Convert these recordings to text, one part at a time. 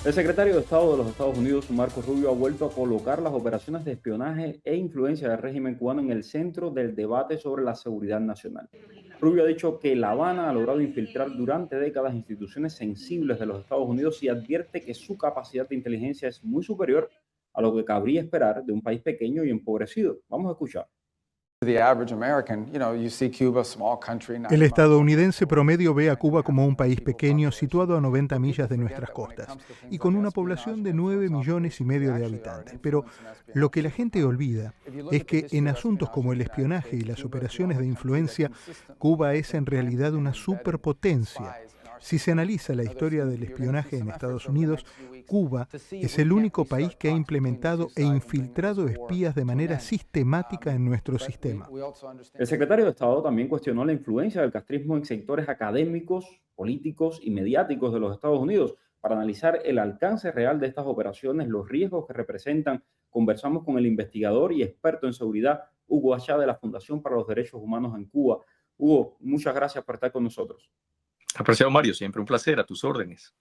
El secretario de Estado de los Estados Unidos, Marco Rubio, ha vuelto a colocar las operaciones de espionaje e influencia del régimen cubano en el centro del debate sobre la seguridad nacional. Rubio ha dicho que La Habana ha logrado infiltrar durante décadas instituciones sensibles de los Estados Unidos y advierte que su capacidad de inteligencia es muy superior a lo que cabría esperar de un país pequeño y empobrecido. Vamos a escuchar. El estadounidense promedio ve a Cuba como un país pequeño situado a 90 millas de nuestras costas y con una población de 9 millones y medio de habitantes. Pero lo que la gente olvida es que en asuntos como el espionaje y las operaciones de influencia, Cuba es en realidad una superpotencia. Si se analiza la historia del espionaje en Estados Unidos, Cuba es el único país que ha implementado e infiltrado espías de manera sistemática en nuestro sistema. El secretario de Estado también cuestionó la influencia del castrismo en sectores académicos, políticos y mediáticos de los Estados Unidos para analizar el alcance real de estas operaciones, los riesgos que representan. Conversamos con el investigador y experto en seguridad, Hugo Achá, de la Fundación para los Derechos Humanos en Cuba. Hugo, muchas gracias por estar con nosotros. Apreciado Mario, siempre un placer, a tus órdenes.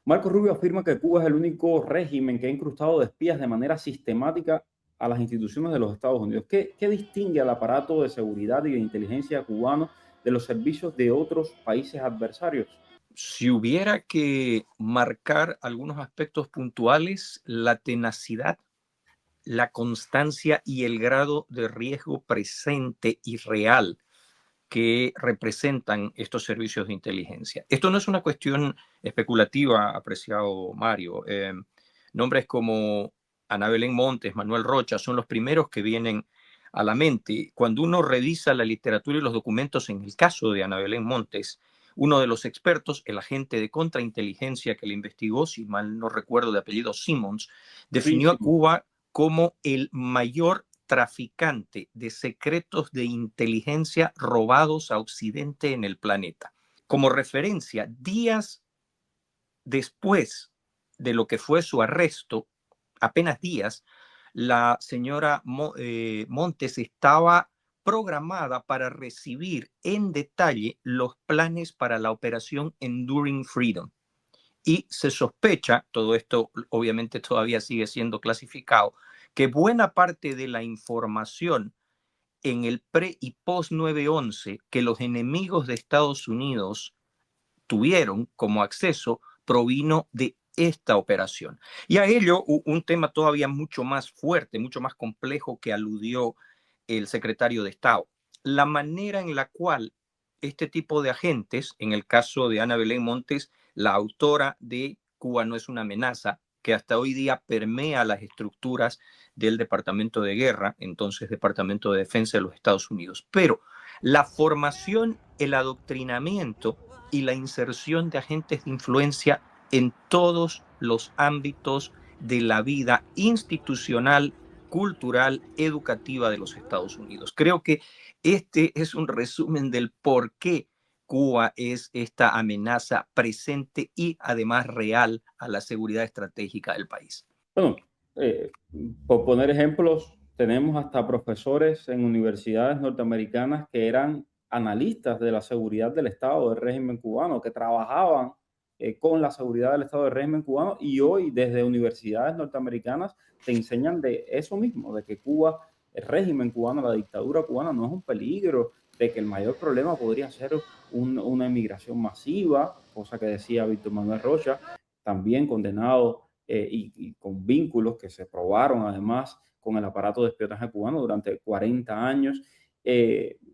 Marco Rubio afirma que Cuba es el único régimen que ha incrustado de espías de manera sistemática a las instituciones de los Estados Unidos. ¿Qué distingue al aparato de seguridad y de inteligencia cubano de los servicios de otros países adversarios? Si hubiera que marcar algunos aspectos puntuales, la tenacidad, la constancia y el grado de riesgo presente y real que representan estos servicios de inteligencia. Esto no es una cuestión especulativa, apreciado Mario. Nombres como Ana Belén Montes, Manuel Rocha, son los primeros que vienen a la mente. Cuando uno revisa la literatura y los documentos en el caso de Ana Belén Montes, uno de los expertos, el agente de contrainteligencia que le investigó, si mal no recuerdo de apellido Simmons, definió a Cuba como el mayor traficante de secretos de inteligencia robados a Occidente en el planeta. Como referencia, días después de lo que fue su arresto, apenas días, la señora Montes estaba programada para recibir en detalle los planes para la operación Enduring Freedom. Y se sospecha, todo esto obviamente todavía sigue siendo clasificado, que buena parte de la información en el pre y post 9/11 que los enemigos de Estados Unidos tuvieron como acceso provino de esta operación. Y a ello un tema todavía mucho más fuerte, mucho más complejo que aludió el secretario de Estado. La manera en la cual este tipo de agentes, en el caso de Ana Belén Montes, la autora de Cuba no es una amenaza, que hasta hoy día permea las estructuras del Departamento de Guerra, entonces Departamento de Defensa de los Estados Unidos. Pero la formación, el adoctrinamiento y la inserción de agentes de influencia en todos los ámbitos de la vida institucional, cultural, educativa de los Estados Unidos. Creo que este es un resumen del por qué Cuba es esta amenaza presente y además real a la seguridad estratégica del país. Bueno, por poner ejemplos, tenemos hasta profesores en universidades norteamericanas que eran analistas de la seguridad del Estado del régimen cubano, que trabajaban con la seguridad del Estado del régimen cubano y hoy desde universidades norteamericanas te enseñan de eso mismo, de que Cuba, el régimen cubano, la dictadura cubana no es un peligro, de que el mayor problema podría ser una emigración masiva, cosa que decía Víctor Manuel Rocha, también condenado y con vínculos que se probaron además con el aparato de espionaje cubano durante 40 años,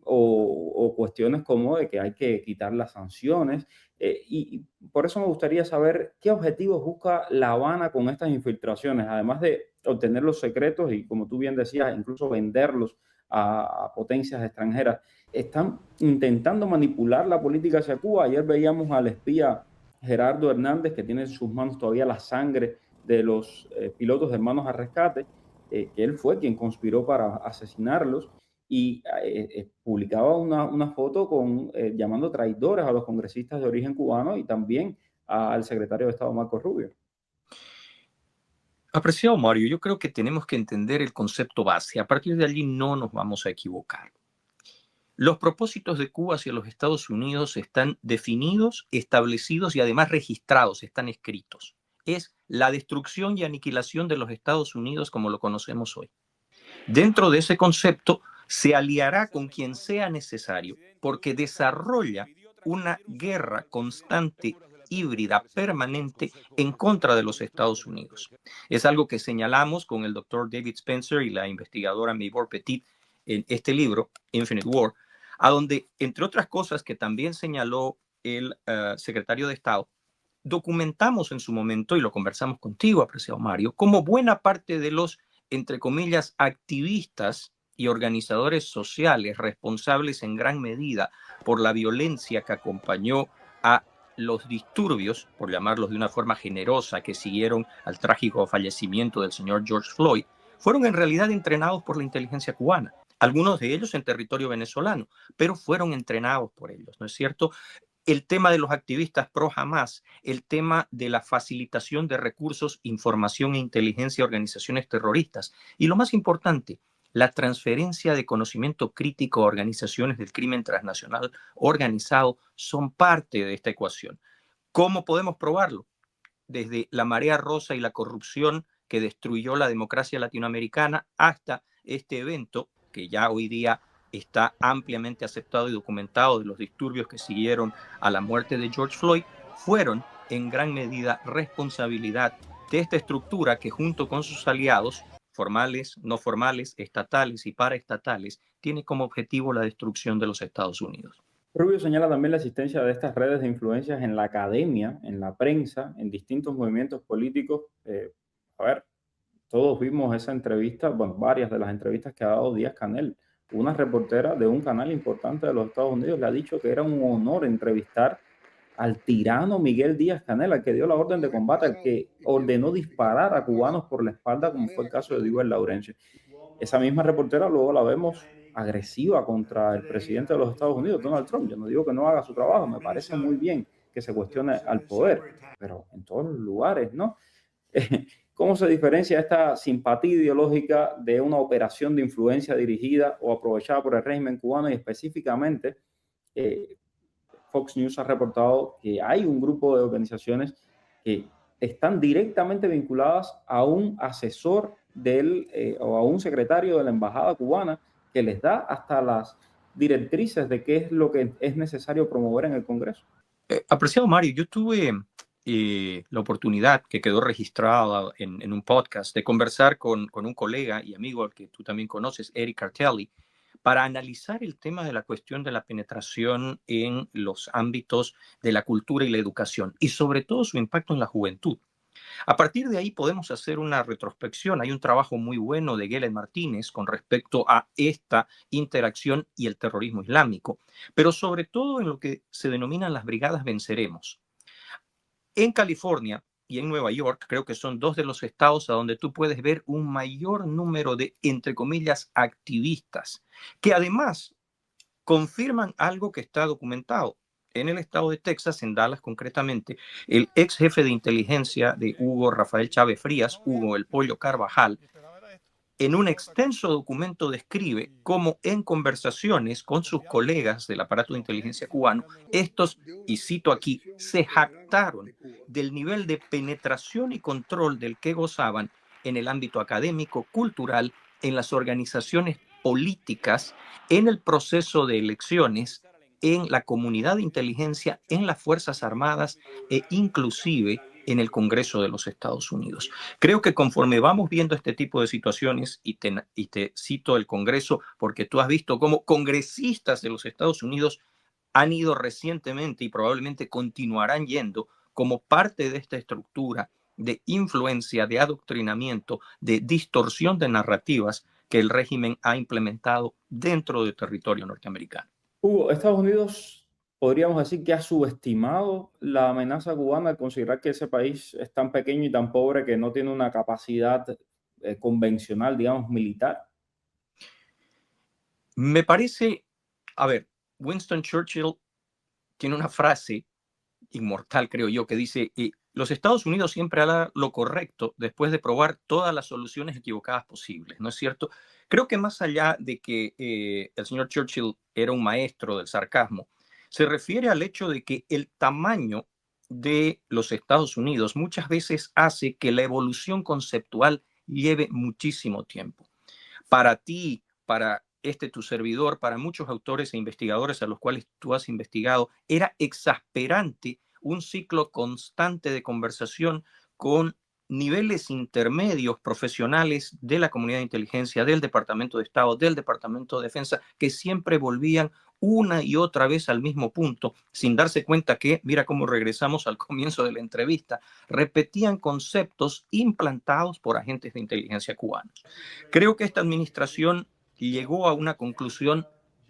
o cuestiones como de que hay que quitar las sanciones. Y por eso me gustaría saber qué objetivos busca La Habana con estas infiltraciones, además de obtener los secretos y, como tú bien decías, incluso venderlos a potencias extranjeras. Están intentando manipular la política hacia Cuba. Ayer veíamos al espía Gerardo Hernández, que tiene en sus manos todavía la sangre de los pilotos de Hermanos al Rescate, que él fue quien conspiró para asesinarlos, y publicaba una foto llamando traidores a los congresistas de origen cubano y también al secretario de Estado Marco Rubio. Apreciado Mario, yo creo que tenemos que entender el concepto base. A partir de allí no nos vamos a equivocar. Los propósitos de Cuba hacia los Estados Unidos están definidos, establecidos y además registrados, están escritos. es la destrucción y aniquilación de los Estados Unidos como lo conocemos hoy. Dentro de ese concepto, se aliará con quien sea necesario, porque desarrolla una guerra constante, híbrida, permanente en contra de los Estados Unidos. Es algo que señalamos con el doctor David Spencer y la investigadora Mibor Petit en este libro, Infinite War, a donde, entre otras cosas que también señaló el secretario de Estado, documentamos en su momento, y lo conversamos contigo, apreciado Mario, cómo buena parte de los, entre comillas, activistas y organizadores sociales responsables en gran medida por la violencia que acompañó a los disturbios, por llamarlos de una forma generosa, que siguieron al trágico fallecimiento del señor George Floyd, fueron en realidad entrenados por la inteligencia cubana. Algunos de ellos en territorio venezolano, pero fueron entrenados por ellos, ¿no es cierto? El tema de los activistas pro Hamas, el tema de la facilitación de recursos, información e inteligencia a organizaciones terroristas. Y lo más importante, la transferencia de conocimiento crítico a organizaciones del crimen transnacional organizado son parte de esta ecuación. ¿Cómo podemos probarlo? Desde la marea rosa y la corrupción que destruyó la democracia latinoamericana hasta este evento que ya hoy día está ampliamente aceptado y documentado de los disturbios que siguieron a la muerte de George Floyd, fueron en gran medida responsabilidad de esta estructura que junto con sus aliados, formales, no formales, estatales y paraestatales, tiene como objetivo la destrucción de los Estados Unidos. Rubio señala también la existencia de estas redes de influencias en la academia, en la prensa, en distintos movimientos políticos. A ver, todos vimos esa entrevista, bueno, varias de las entrevistas que ha dado Díaz-Canel. Una reportera de un canal importante de los Estados Unidos le ha dicho que era un honor entrevistar al tirano Miguel Díaz-Canel, al que dio la orden de combate, al que ordenó disparar a cubanos por la espalda, como fue el caso de Diego Laurencio. Esa misma reportera luego la vemos agresiva contra el presidente de los Estados Unidos, Donald Trump. Yo no digo que no haga su trabajo, me parece muy bien que se cuestione al poder, pero en todos los lugares, ¿no? ¿Cómo se diferencia esta simpatía ideológica de una operación de influencia dirigida o aprovechada por el régimen cubano? Y específicamente, Fox News ha reportado que hay un grupo de organizaciones que están directamente vinculadas a un asesor o a un secretario de la embajada cubana que les da hasta las directrices de qué es lo que es necesario promover en el Congreso. Apreciado Mario, yo tuve la oportunidad que quedó registrada en un podcast de conversar con un colega y amigo al que tú también conoces, Eric Cartelli, para analizar el tema de la cuestión de la penetración en los ámbitos de la cultura y la educación y sobre todo su impacto en la juventud. A partir de ahí podemos hacer una retrospección. Hay un trabajo muy bueno de Gelen Martínez con respecto a esta interacción y el terrorismo islámico, pero sobre todo en lo que se denominan las brigadas Venceremos. En California y en Nueva York, creo que son dos de los estados a donde tú puedes ver un mayor número de, entre comillas, activistas, que además confirman algo que está documentado. En el estado de Texas, en Dallas concretamente, el ex jefe de inteligencia de Hugo Rafael Chávez Frías, Hugo el Pollo Carvajal, en un extenso documento describe cómo en conversaciones con sus colegas del aparato de inteligencia cubano, estos, y cito aquí, se jactaron del nivel de penetración y control del que gozaban en el ámbito académico, cultural, en las organizaciones políticas, en el proceso de elecciones, en la comunidad de inteligencia, en las Fuerzas Armadas e inclusive en el Congreso de los Estados Unidos. Creo que conforme vamos viendo este tipo de situaciones, y te cito el Congreso, porque tú has visto cómo congresistas de los Estados Unidos han ido recientemente y probablemente continuarán yendo como parte de esta estructura de influencia, de adoctrinamiento, de distorsión de narrativas que el régimen ha implementado dentro del territorio norteamericano. Hugo, Estados Unidos podríamos decir que ha subestimado la amenaza cubana al considerar que ese país es tan pequeño y tan pobre que no tiene una capacidad convencional, digamos, militar. Me parece, a ver, Winston Churchill tiene una frase inmortal, creo yo, que dice, los Estados Unidos siempre harán lo correcto después de probar todas las soluciones equivocadas posibles, ¿no es cierto? Creo que más allá de que el señor Churchill era un maestro del sarcasmo, se refiere al hecho de que el tamaño de los Estados Unidos muchas veces hace que la evolución conceptual lleve muchísimo tiempo. Para ti, para tu servidor, para muchos autores e investigadores a los cuales tú has investigado, era exasperante un ciclo constante de conversación con niveles intermedios profesionales de la comunidad de inteligencia, del Departamento de Estado, del Departamento de Defensa, que siempre volvían una y otra vez al mismo punto, sin darse cuenta que, mira cómo regresamos al comienzo de la entrevista, repetían conceptos implantados por agentes de inteligencia cubanos. Creo que esta administración llegó a una conclusión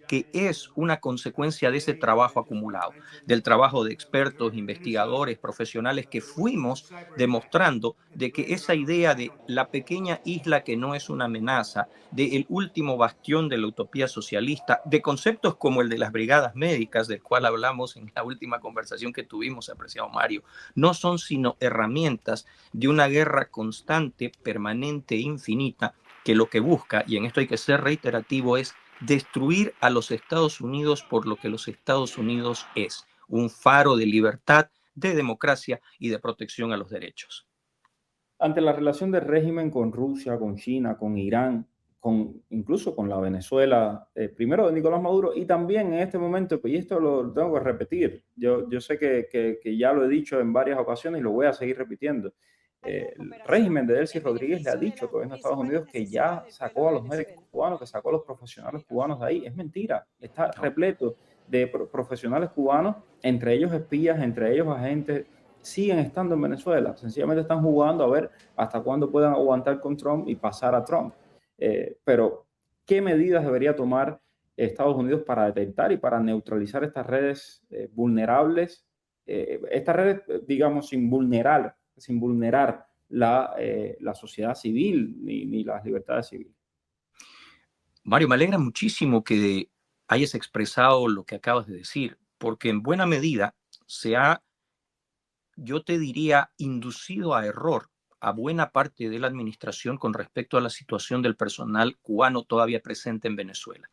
que es una consecuencia de ese trabajo acumulado, del trabajo de expertos, investigadores, profesionales que fuimos demostrando de que esa idea de la pequeña isla que no es una amenaza, del último bastión de la utopía socialista, de conceptos como el de las brigadas médicas, del cual hablamos en la última conversación que tuvimos, apreciado Mario, no son sino herramientas de una guerra constante, permanente e infinita, que lo que busca, y en esto hay que ser reiterativo, es destruir a los Estados Unidos por lo que los Estados Unidos es, un faro de libertad, de democracia y de protección a los derechos. Ante la relación del régimen con Rusia, con China, con Irán, incluso con la Venezuela, primero de Nicolás Maduro, y también en este momento, y esto lo tengo que repetir, yo sé que ya lo he dicho en varias ocasiones y lo voy a seguir repitiendo. El régimen de Delcy Rodríguez le ha dicho al gobierno de Estados Unidos que ya sacó a los médicos cubanos, que sacó a los profesionales cubanos de ahí. Es mentira, está repleto de profesionales cubanos, entre ellos espías, entre ellos agentes, siguen estando en Venezuela. Sencillamente están jugando a ver hasta cuándo puedan aguantar con Trump y pasar a Trump. Pero, ¿qué medidas debería tomar Estados Unidos para detectar y para neutralizar estas redes vulnerables? Estas redes, digamos, sin vulnerar la sociedad civil ni las libertades civiles. Mario, me alegra muchísimo que hayas expresado lo que acabas de decir, porque en buena medida se ha, yo te diría, inducido a error a buena parte de la administración con respecto a la situación del personal cubano todavía presente en Venezuela.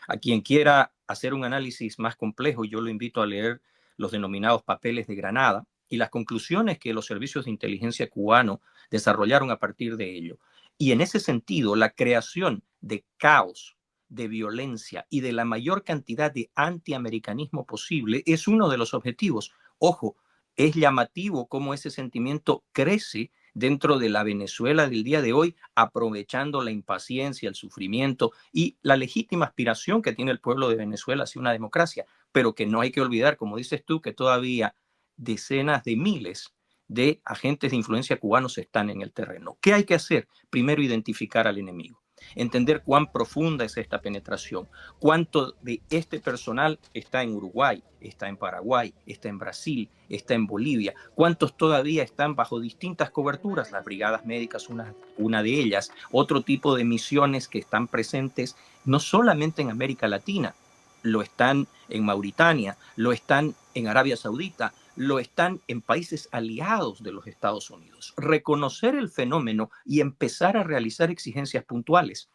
A quien quiera hacer un análisis más complejo, yo lo invito a leer los denominados papeles de Granada y las conclusiones que los servicios de inteligencia cubano desarrollaron a partir de ello. Y en ese sentido, la creación de caos, de violencia y de la mayor cantidad de antiamericanismo posible es uno de los objetivos. Ojo, es llamativo cómo ese sentimiento crece dentro de la Venezuela del día de hoy, aprovechando la impaciencia, el sufrimiento y la legítima aspiración que tiene el pueblo de Venezuela hacia una democracia, pero que no hay que olvidar, como dices tú, que todavía decenas de miles de agentes de influencia cubanos están en el terreno. ¿Qué hay que hacer? Primero, identificar al enemigo. Entender cuán profunda es esta penetración, cuánto de este personal está en Uruguay, está en Paraguay, está en Brasil, está en Bolivia, cuántos todavía están bajo distintas coberturas, las brigadas médicas, una de ellas, otro tipo de misiones que están presentes no solamente en América Latina, lo están en Mauritania, lo están en Arabia Saudita, lo están en países aliados de los Estados Unidos. Reconocer el fenómeno y empezar a realizar exigencias puntuales,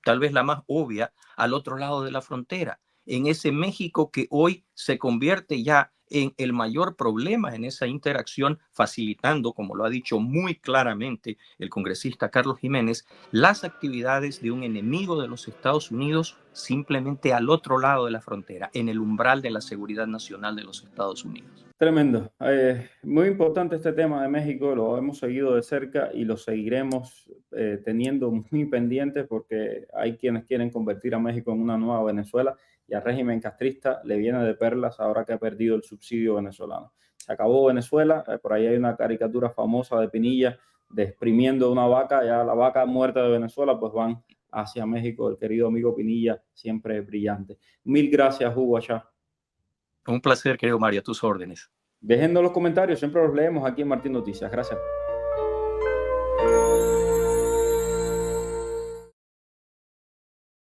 tal vez la más obvia, al otro lado de la frontera, en ese México que hoy se convierte ya en el mayor problema en esa interacción, facilitando, como lo ha dicho muy claramente el congresista Carlos Jiménez, las actividades de un enemigo de los Estados Unidos simplemente al otro lado de la frontera, en el umbral de la seguridad nacional de los Estados Unidos. Tremendo. Muy importante este tema de México, lo hemos seguido de cerca y lo seguiremos teniendo muy pendiente porque hay quienes quieren convertir a México en una nueva Venezuela y al régimen castrista le viene de perlas ahora que ha perdido el subsidio venezolano. Se acabó Venezuela, por ahí hay una caricatura famosa de Pinilla exprimiendo una vaca, ya la vaca muerta de Venezuela, pues van hacia México, el querido amigo Pinilla, siempre brillante. Mil gracias, Hugo Achá. Un placer, querido Mario, a tus órdenes. Déjennos los comentarios, siempre los leemos aquí en Martín Noticias. Gracias.